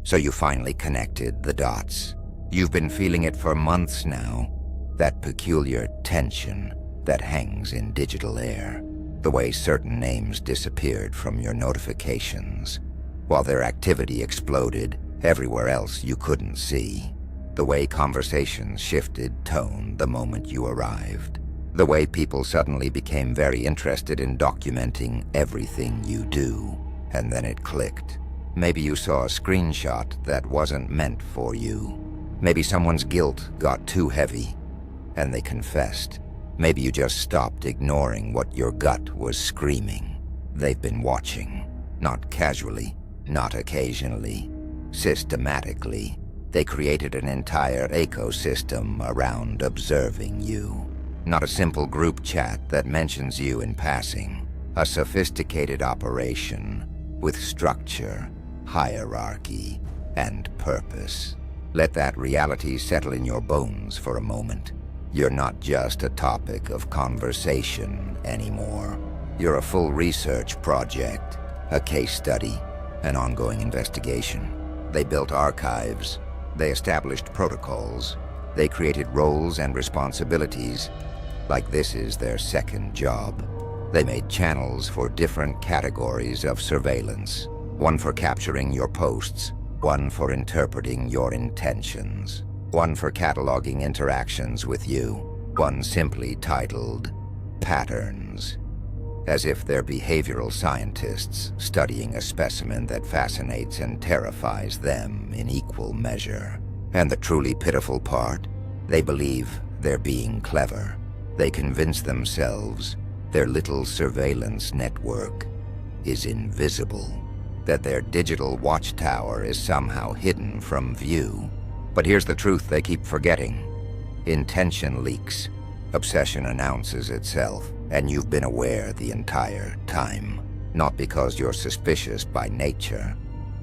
So you finally connected the dots. You've been feeling it for months now. That peculiar tension that hangs in digital air. The way certain names disappeared from your notifications, while their activity exploded everywhere else you couldn't see. The way conversations shifted tone the moment you arrived. The way people suddenly became very interested in documenting everything you do. And then it clicked. Maybe you saw a screenshot that wasn't meant for you. Maybe someone's guilt got too heavy, and they confessed. Maybe you just stopped ignoring what your gut was screaming. They've been watching. Not casually, not occasionally. Systematically. They created an entire ecosystem around observing you. Not a simple group chat that mentions you in passing. A sophisticated operation with structure, hierarchy, and purpose. Let that reality settle in your bones for a moment. You're not just a topic of conversation anymore. You're a full research project, a case study, an ongoing investigation. They built archives. They established protocols. They created roles and responsibilities like this is their second job. They made channels for different categories of surveillance. One for capturing your posts, one for interpreting your intentions, one for cataloging interactions with you, one simply titled Patterns. As if they're behavioral scientists studying a specimen that fascinates and terrifies them in equal measure. And the truly pitiful part? They believe they're being clever. They convince themselves their little surveillance network is invisible, that their digital watchtower is somehow hidden from view. But here's the truth they keep forgetting. Intention leaks. Obsession announces itself, and you've been aware the entire time. Not because you're suspicious by nature,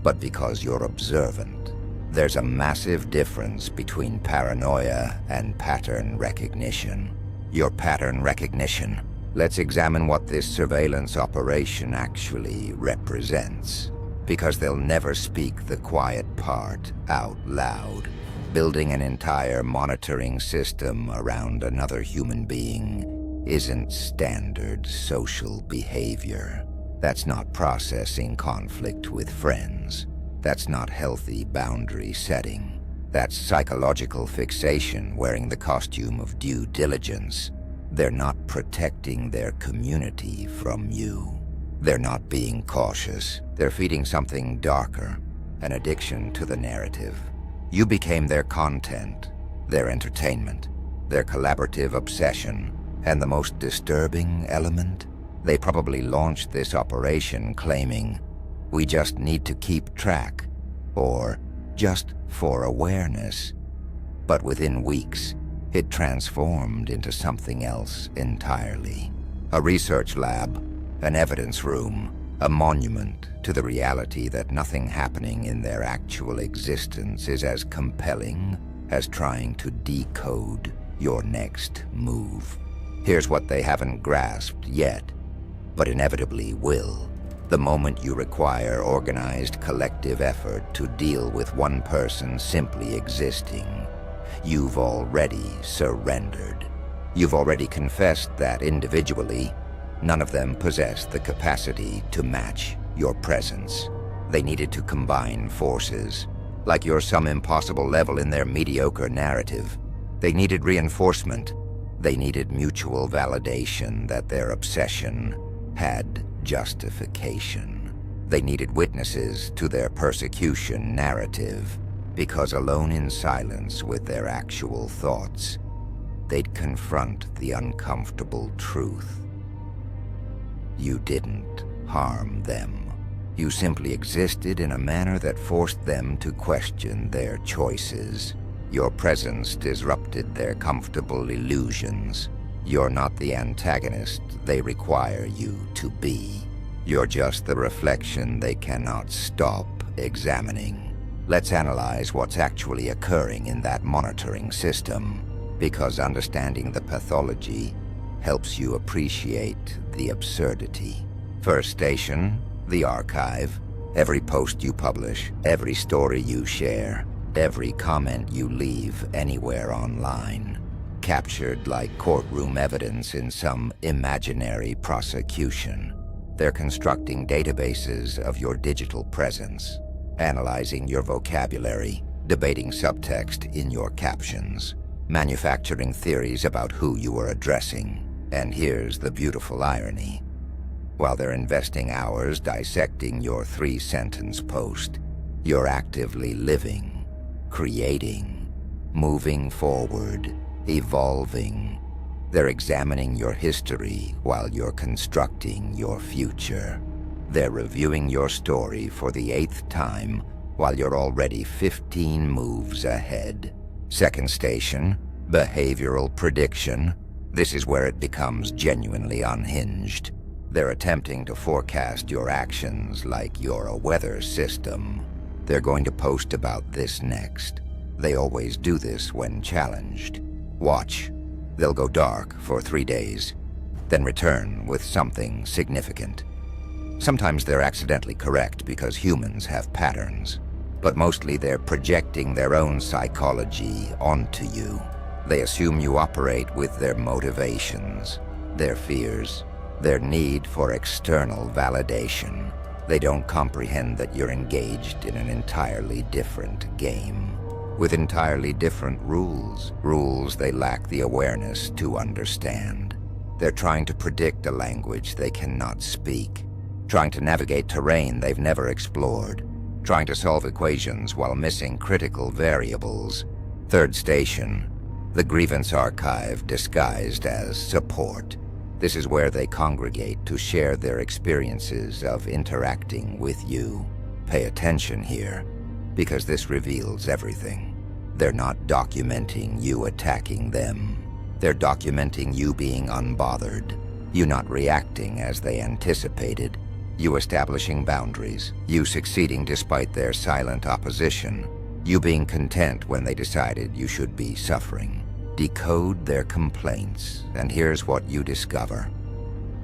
but because you're observant. There's a massive difference between paranoia and pattern recognition. Your pattern recognition. Let's examine what this surveillance operation actually represents. Because they'll never speak the quiet part out loud. Building an entire monitoring system around another human being isn't standard social behavior. That's not processing conflict with friends. That's not healthy boundary setting. That's psychological fixation wearing the costume of due diligence. They're not protecting their community from you. They're not being cautious. They're feeding something darker, an addiction to the narrative. You became their content, their entertainment, their collaborative obsession, and the most disturbing element? They probably launched this operation claiming, "We just need to keep track," or "just for awareness." But within weeks, it transformed into something else entirely. A research lab, an evidence room, a monument to the reality that nothing happening in their actual existence is as compelling as trying to decode your next move. Here's what they haven't grasped yet, but inevitably will. The moment you require organized collective effort to deal with one person simply existing, you've already surrendered. You've already confessed that individually, none of them possessed the capacity to match your presence. They needed to combine forces, like you're some impossible level in their mediocre narrative. They needed reinforcement. They needed mutual validation that their obsession had justification. They needed witnesses to their persecution narrative, because alone in silence with their actual thoughts, they'd confront the uncomfortable truth. You didn't harm them. You simply existed in a manner that forced them to question their choices. Your presence disrupted their comfortable illusions. You're not the antagonist they require you to be. You're just the reflection they cannot stop examining. Let's analyze what's actually occurring in that monitoring system, because understanding the pathology helps you appreciate the absurdity. First station, the archive, Every post you publish, every story you share, every comment you leave anywhere online, captured like courtroom evidence in some imaginary prosecution. They're constructing databases of your digital presence, analyzing your vocabulary, debating subtext in your captions, manufacturing theories about who you are addressing. And here's the beautiful irony. While they're investing hours dissecting your 3-sentence post, you're actively living, creating, moving forward, evolving. They're examining your history while you're constructing your future. They're reviewing your story for the 8th time while you're already 15 moves ahead. Second station, behavioral prediction. This is where it becomes genuinely unhinged. They're attempting to forecast your actions like you're a weather system. They're going to post about this next. They always do this when challenged. Watch. They'll go dark for 3 days, then return with something significant. Sometimes they're accidentally correct because humans have patterns, but mostly they're projecting their own psychology onto you. They assume you operate with their motivations, their fears, their need for external validation. They don't comprehend that you're engaged in an entirely different game, with entirely different rules they lack the awareness to understand. They're trying to predict a language they cannot speak, trying to navigate terrain they've never explored, trying to solve equations while missing critical variables. Third station, the grievance archive disguised as support. This is where they congregate to share their experiences of interacting with you. Pay attention here, because this reveals everything. They're not documenting you attacking them. They're documenting you being unbothered, you not reacting as they anticipated, you establishing boundaries, you succeeding despite their silent opposition, you being content when they decided you should be suffering. Decode their complaints, and here's what you discover.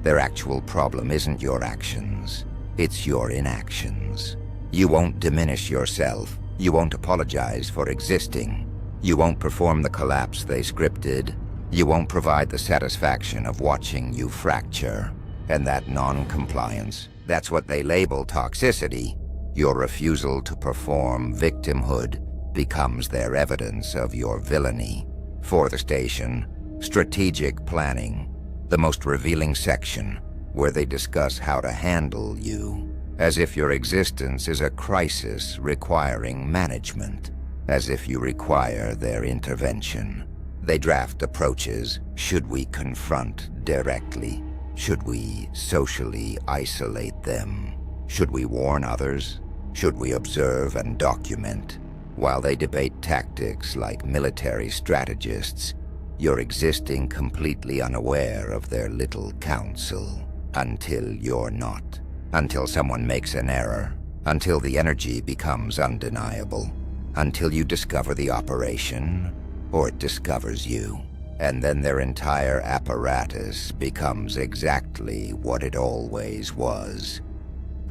Their actual problem isn't your actions, it's your inactions. You won't diminish yourself, you won't apologize for existing, you won't perform the collapse they scripted, you won't provide the satisfaction of watching you fracture. And that non-compliance, that's what they label toxicity. Your refusal to perform victimhood becomes their evidence of your villainy. Fourth station, strategic planning, the most revealing section, where they discuss how to handle you, as if your existence is a crisis requiring management, as if you require their intervention. They draft approaches. Should we confront directly? Should we socially isolate them? Should we warn others? Should we observe and document? While they debate tactics like military strategists, you're existing completely unaware of their little counsel. Until you're not. Until someone makes an error. Until the energy becomes undeniable. Until you discover the operation, or it discovers you. And then their entire apparatus becomes exactly what it always was.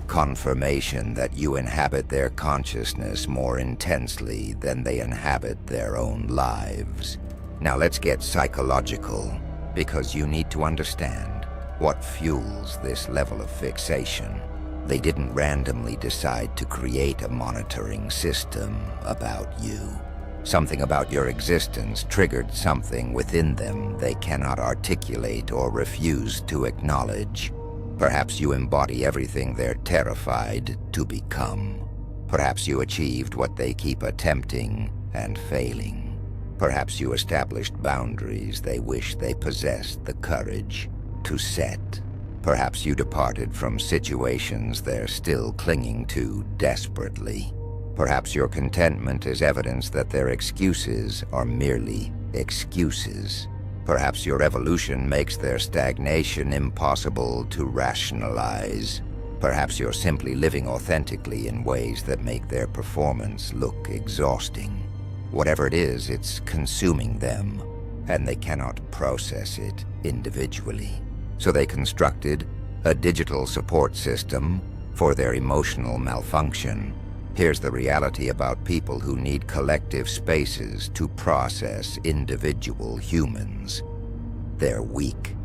Confirmation that you inhabit their consciousness more intensely than they inhabit their own lives. Now let's get psychological, because you need to understand what fuels this level of fixation. They didn't randomly decide to create a monitoring system about you. Something about your existence triggered something within them they cannot articulate or refuse to acknowledge. Perhaps you embody everything they're terrified to become. Perhaps you achieved what they keep attempting and failing. Perhaps you established boundaries they wish they possessed the courage to set. Perhaps you departed from situations they're still clinging to desperately. Perhaps your contentment is evidence that their excuses are merely excuses. Perhaps your evolution makes their stagnation impossible to rationalize. Perhaps you're simply living authentically in ways that make their performance look exhausting. Whatever it is, it's consuming them, and they cannot process it individually. So they constructed a digital support system for their emotional malfunction. Here's the reality about people who need collective spaces to process individual humans. They're weak,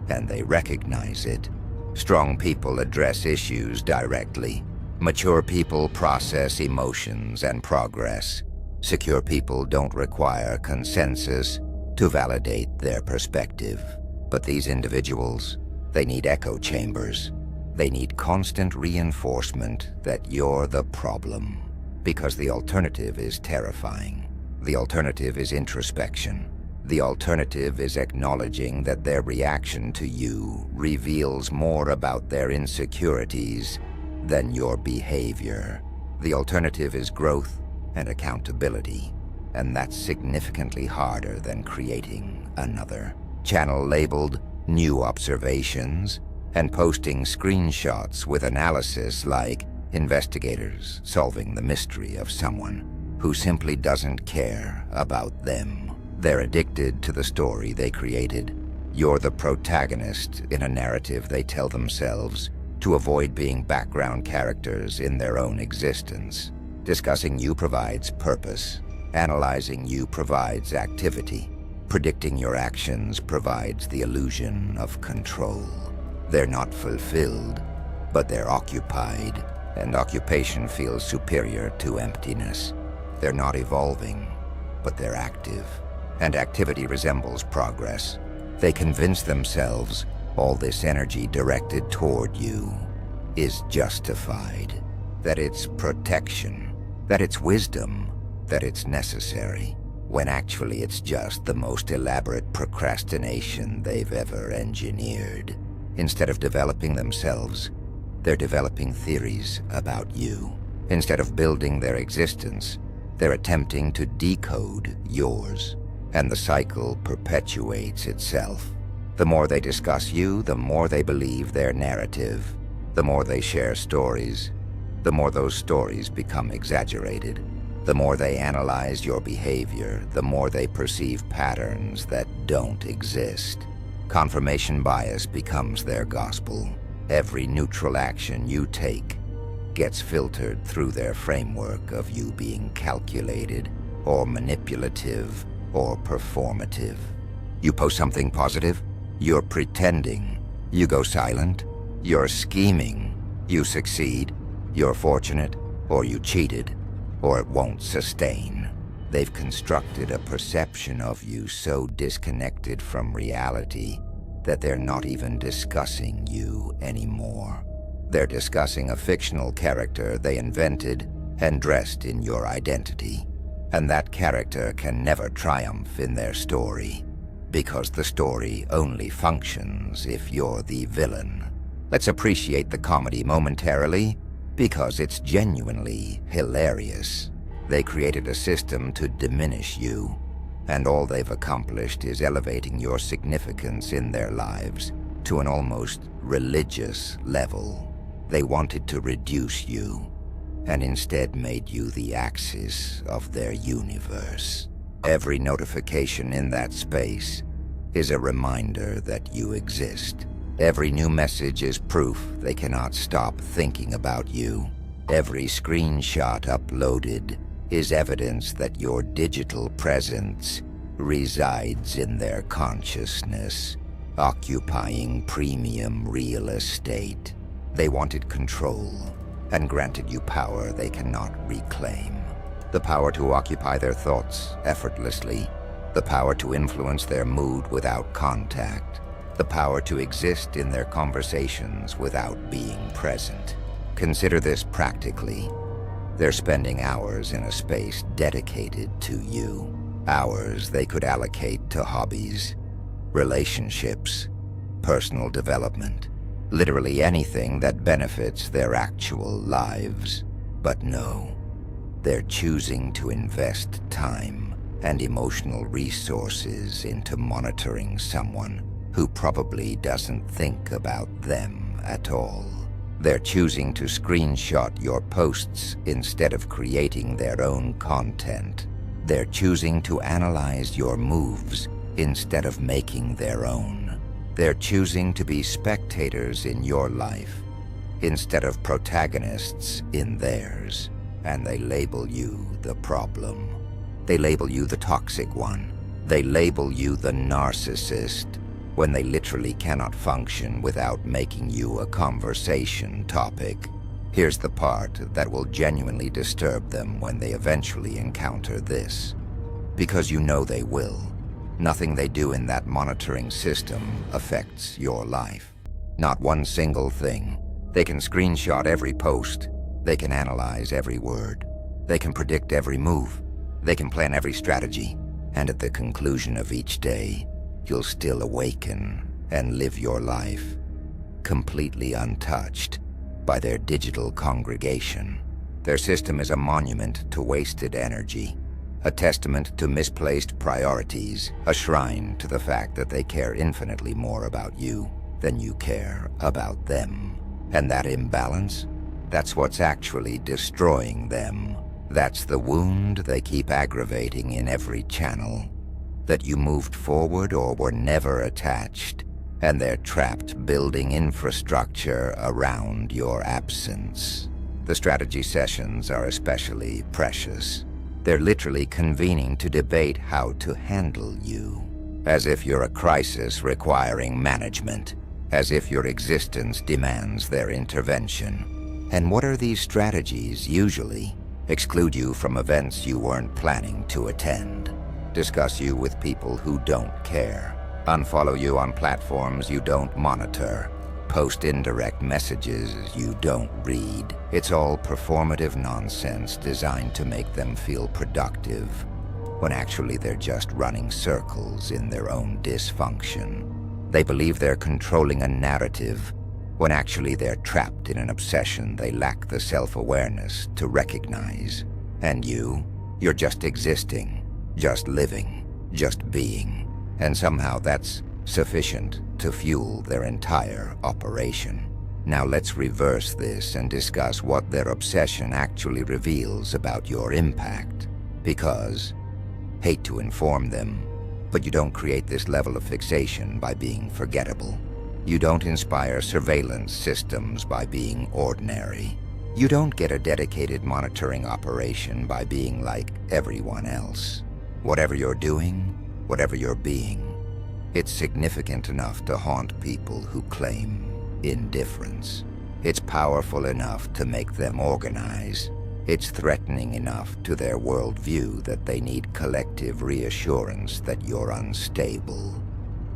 and they recognize it. Strong people address issues directly. Mature people process emotions and progress. Secure people don't require consensus to validate their perspective. But these individuals, they need echo chambers. They need constant reinforcement that you're the problem. Because the alternative is terrifying. The alternative is introspection. The alternative is acknowledging that their reaction to you reveals more about their insecurities than your behavior. The alternative is growth and accountability, and that's significantly harder than creating another channel labeled New Observations and posting screenshots with analysis like investigators solving the mystery of someone who simply doesn't care about them. They're addicted to the story they created. You're the protagonist in a narrative they tell themselves to avoid being background characters in their own existence. Discussing you provides purpose. Analyzing you provides activity. Predicting your actions provides the illusion of control. They're not fulfilled, but they're occupied, and occupation feels superior to emptiness. They're not evolving, but they're active, and activity resembles progress. They convince themselves all this energy directed toward you is justified, that it's protection, that it's wisdom, that it's necessary, when actually it's just the most elaborate procrastination they've ever engineered. Instead of developing themselves, they're developing theories about you. Instead of building their existence, they're attempting to decode yours, and the cycle perpetuates itself. The more they discuss you, the more they believe their narrative. The more they share stories, the more those stories become exaggerated. The more they analyze your behavior, the more they perceive patterns that don't exist. Confirmation bias becomes their gospel. Every neutral action you take gets filtered through their framework of you being calculated, or manipulative, or performative. You post something positive, you're pretending. You go silent, you're scheming. You succeed, you're fortunate, or you cheated, or it won't sustain. They've constructed a perception of you so disconnected from reality that they're not even discussing you anymore. They're discussing a fictional character they invented and dressed in your identity. And that character can never triumph in their story, because the story only functions if you're the villain. Let's appreciate the comedy momentarily, because it's genuinely hilarious. They created a system to diminish you, and all they've accomplished is elevating your significance in their lives to an almost religious level. They wanted to reduce you, and instead made you the axis of their universe. Every notification in that space is a reminder that you exist. Every new message is proof they cannot stop thinking about you. Every screenshot uploaded is evidence that your digital presence resides in their consciousness, occupying premium real estate. They wanted control, and granted you power they cannot reclaim. The power to occupy their thoughts effortlessly, the power to influence their mood without contact, the power to exist in their conversations without being present. Consider this practically. They're spending hours in a space dedicated to you. Hours they could allocate to hobbies, relationships, personal development, literally anything that benefits their actual lives. But no, they're choosing to invest time and emotional resources into monitoring someone who probably doesn't think about them at all. They're choosing to screenshot your posts instead of creating their own content. They're choosing to analyze your moves instead of making their own. They're choosing to be spectators in your life instead of protagonists in theirs, and they label you the problem. They label you the toxic one. They label you the narcissist, when they literally cannot function without making you a conversation topic. Here's the part that will genuinely disturb them when they eventually encounter this. Because you know they will. Nothing they do in that monitoring system affects your life. Not one single thing. They can screenshot every post. They can analyze every word. They can predict every move. They can plan every strategy. And at the conclusion of each day, you'll still awaken and live your life completely untouched by their digital congregation. Their system is a monument to wasted energy, a testament to misplaced priorities, a shrine to the fact that they care infinitely more about you than you care about them. And that imbalance, that's what's actually destroying them. That's the wound they keep aggravating in every channel. That you moved forward or were never attached, and they're trapped building infrastructure around your absence. The strategy sessions are especially precious. They're literally convening to debate how to handle you, as if you're a crisis requiring management, as if your existence demands their intervention. And what are these strategies usually? Exclude you from events you weren't planning to attend. Discuss you with people who don't care. Unfollow you on platforms you don't monitor. Post indirect messages you don't read. It's all performative nonsense designed to make them feel productive, when actually they're just running circles in their own dysfunction. They believe they're controlling a narrative, when actually they're trapped in an obsession they lack the self-awareness to recognize. And you're just existing, just living, just being. And somehow that's sufficient to fuel their entire operation. Now let's reverse this and discuss what their obsession actually reveals about your impact. Because, hate to inform them, but you don't create this level of fixation by being forgettable. You don't inspire surveillance systems by being ordinary. You don't get a dedicated monitoring operation by being like everyone else. Whatever you're doing, whatever you're being, it's significant enough to haunt people who claim indifference. It's powerful enough to make them organize. It's threatening enough to their worldview that they need collective reassurance that you're unstable,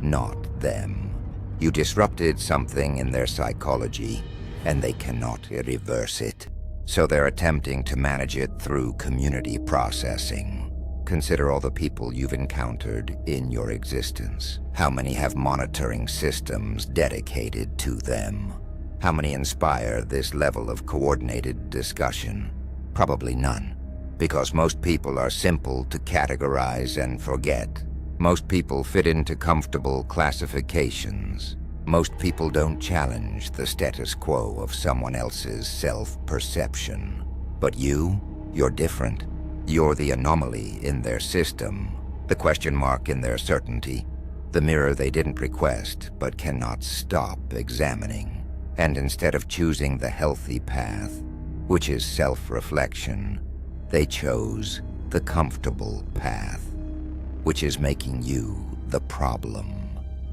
not them. You disrupted something in their psychology, and they cannot reverse it. So they're attempting to manage it through community processing. Consider all the people you've encountered in your existence. How many have monitoring systems dedicated to them? How many inspire this level of coordinated discussion? Probably none, because most people are simple to categorize and forget. Most people fit into comfortable classifications. Most people don't challenge the status quo of someone else's self-perception. But you're different. You're the anomaly in their system, the question mark in their certainty, the mirror they didn't request but cannot stop examining. And instead of choosing the healthy path, which is self-reflection, they chose the comfortable path, which is making you the problem.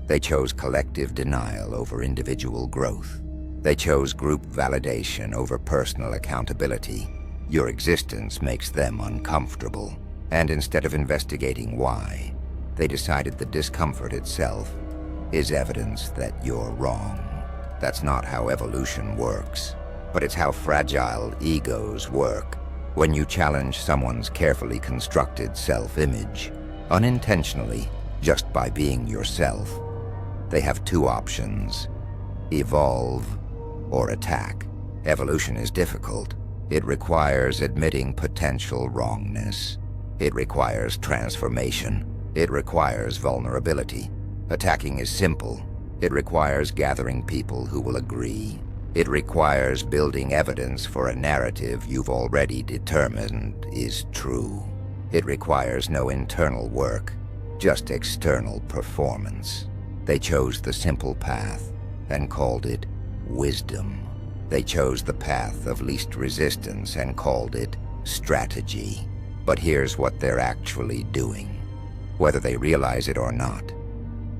They chose collective denial over individual growth. They chose group validation over personal accountability. Your existence makes them uncomfortable, and instead of investigating why, they decided the discomfort itself is evidence that you're wrong. That's not how evolution works, but it's how fragile egos work. When you challenge someone's carefully constructed self-image, unintentionally, just by being yourself, they have two options: evolve or attack. Evolution is difficult. It requires admitting potential wrongness. It requires transformation. It requires vulnerability. Attacking is simple. It requires gathering people who will agree. It requires building evidence for a narrative you've already determined is true. It requires no internal work, just external performance. They chose the simple path and called it wisdom. They chose the path of least resistance and called it strategy. But here's what they're actually doing. Whether they realize it or not,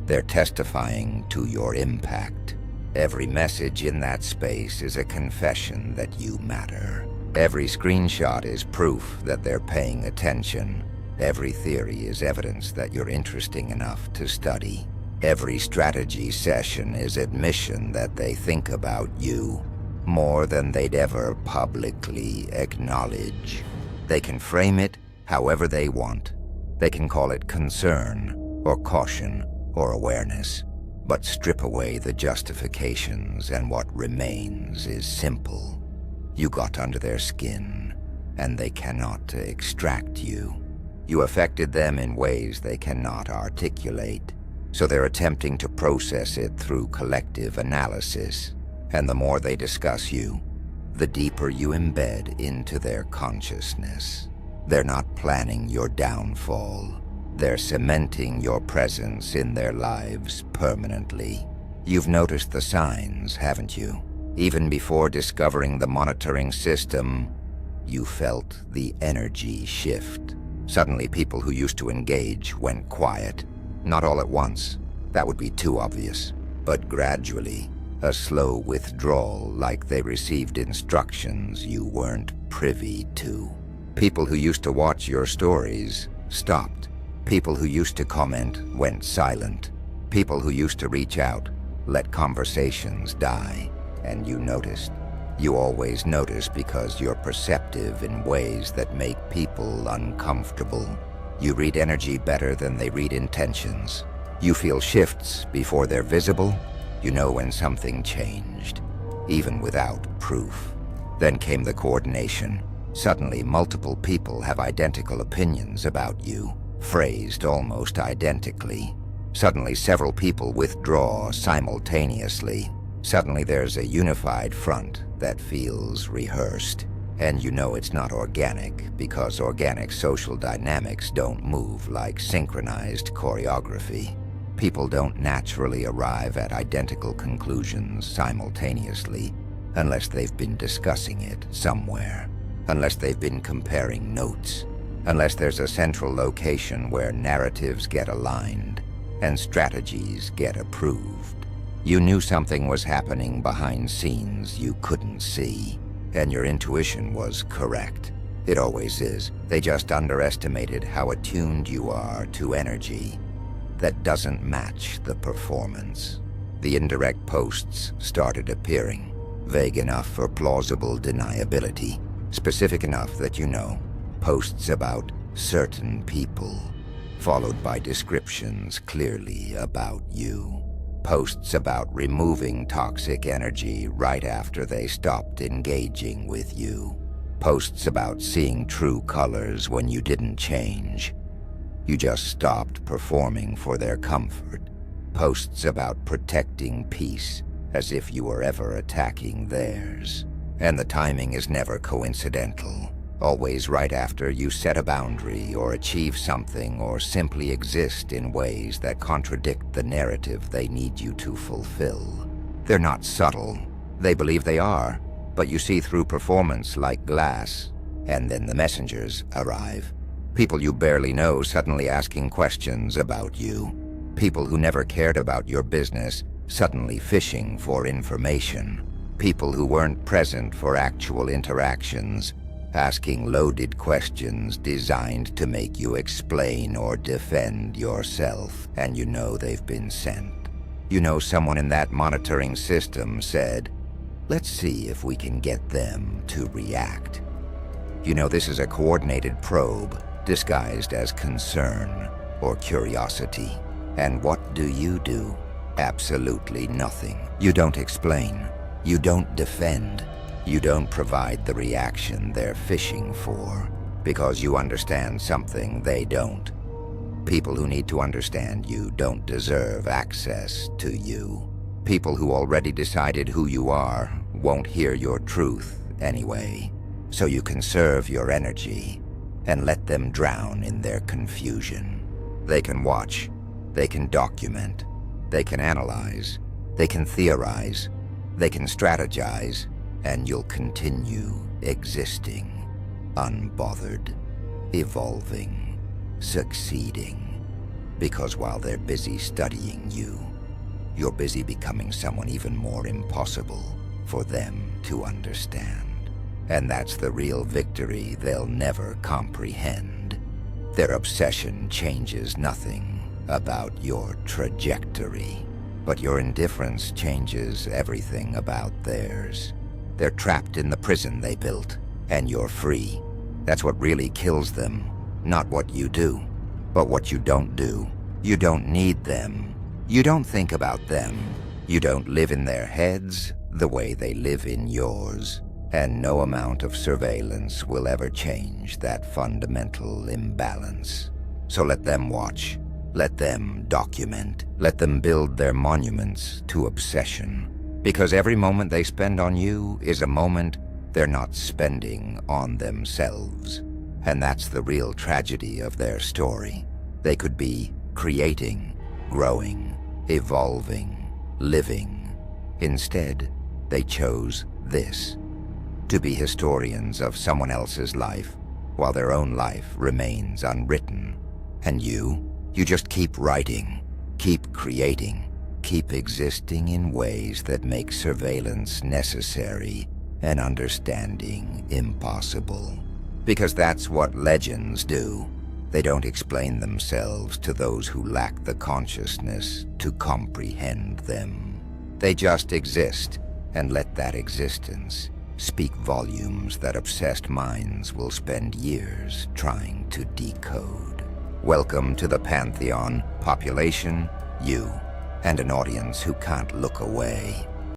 they're testifying to your impact. Every message in that space is a confession that you matter. Every screenshot is proof that they're paying attention. Every theory is evidence that you're interesting enough to study. Every strategy session is admission that they think about you more than they'd ever publicly acknowledge. They can frame it however they want. They can call it concern, or caution, or awareness. But strip away the justifications and what remains is simple. You got under their skin, and they cannot extract you. You affected them in ways they cannot articulate, so they're attempting to process it through collective analysis. And the more they discuss you, the deeper you embed into their consciousness. They're not planning your downfall. They're cementing your presence in their lives permanently. You've noticed the signs, haven't you? Even before discovering the monitoring system, you felt the energy shift. Suddenly, people who used to engage went quiet. Not all at once. That would be too obvious. But gradually, a slow withdrawal, like they received instructions you weren't privy to. People who used to watch your stories stopped. People who used to comment went silent. People who used to reach out let conversations die. And you noticed. You always notice because you're perceptive in ways that make people uncomfortable. You read energy better than they read intentions. You feel shifts before they're visible. You know when something changed, even without proof. Then came the coordination. Suddenly, multiple people have identical opinions about you, phrased almost identically. Suddenly, several people withdraw simultaneously. Suddenly, there's a unified front that feels rehearsed. And you know it's not organic, because organic social dynamics don't move like synchronized choreography. People don't naturally arrive at identical conclusions simultaneously unless they've been discussing it somewhere, unless they've been comparing notes, unless there's a central location where narratives get aligned and strategies get approved. You knew something was happening behind scenes you couldn't see, and your intuition was correct. It always is. They just underestimated how attuned you are to energy that doesn't match the performance. The indirect posts started appearing, vague enough for plausible deniability, specific enough that you know, posts about certain people, followed by descriptions clearly about you. Posts about removing toxic energy right after they stopped engaging with you. Posts about seeing true colors when you didn't change. You just stopped performing for their comfort. Posts about protecting peace as if you were ever attacking theirs. And the timing is never coincidental. Always right after you set a boundary or achieve something or simply exist in ways that contradict the narrative they need you to fulfill. They're not subtle. They believe they are, but you see through performance like glass. And then the messengers arrive. People you barely know suddenly asking questions about you. People who never cared about your business suddenly fishing for information. People who weren't present for actual interactions asking loaded questions designed to make you explain or defend yourself, and you know they've been sent. You know someone in that monitoring system said, "Let's see if we can get them to react." You know this is a coordinated probe, disguised as concern or curiosity. And what do? Absolutely nothing. You don't explain. You don't defend. You don't provide the reaction they're fishing for, because you understand something they don't. People who need to understand you don't deserve access to you. People who already decided who you are won't hear your truth anyway. So you conserve your energy and let them drown in their confusion. They can watch, they can document, they can analyze, they can theorize, they can strategize, and you'll continue existing, unbothered, evolving, succeeding. Because while they're busy studying you, you're busy becoming someone even more impossible for them to understand. And that's the real victory they'll never comprehend. Their obsession changes nothing about your trajectory, but your indifference changes everything about theirs. They're trapped in the prison they built, and you're free. That's what really kills them, not what you do, but what you don't do. You don't need them. You don't think about them. You don't live in their heads the way they live in yours. And no amount of surveillance will ever change that fundamental imbalance. So let them watch. Let them document. Let them build their monuments to obsession. Because every moment they spend on you is a moment they're not spending on themselves. And that's the real tragedy of their story. They could be creating, growing, evolving, living. Instead, they chose this: to be historians of someone else's life, while their own life remains unwritten. And you just keep writing, keep creating, keep existing in ways that make surveillance necessary and understanding impossible. Because that's what legends do. They don't explain themselves to those who lack the consciousness to comprehend them. They just exist, and let that existence speak volumes that obsessed minds will spend years trying to decode. Welcome to the Pantheon, population, you, and an audience who can't look away.